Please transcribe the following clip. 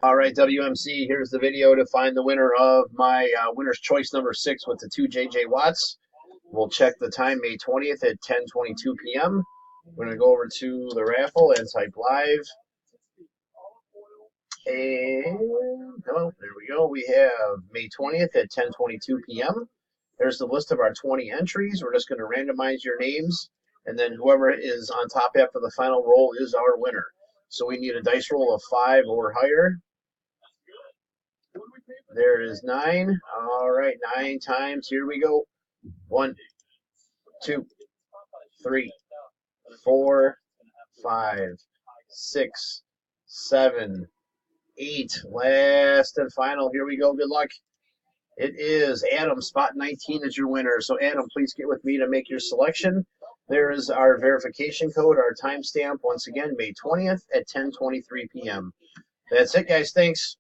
All right, WMC, here's the video to find the winner of my winner's choice number 6 with the 2 JJ Watts. We'll check the time, May 20th at 10:22 p.m. We're going to go over to the raffle and type live. And oh, there we go. We have May 20th at 10:22 p.m. There's the list of our 20 entries. We're just going to randomize your names, and then whoever is on top after the final roll is our winner. So we need a dice roll of 5 or higher. There is 9. All right, 9 times. Here we go. 1, 2, 3, 4, 5, 6, 7, 8. Last and final. Here we go. Good luck. It is Adam. Spot 19 is your winner. So, Adam, please get with me to make your selection. There is our verification code, our timestamp. Once again, May 20th at 10:23 p.m. That's it, guys. Thanks.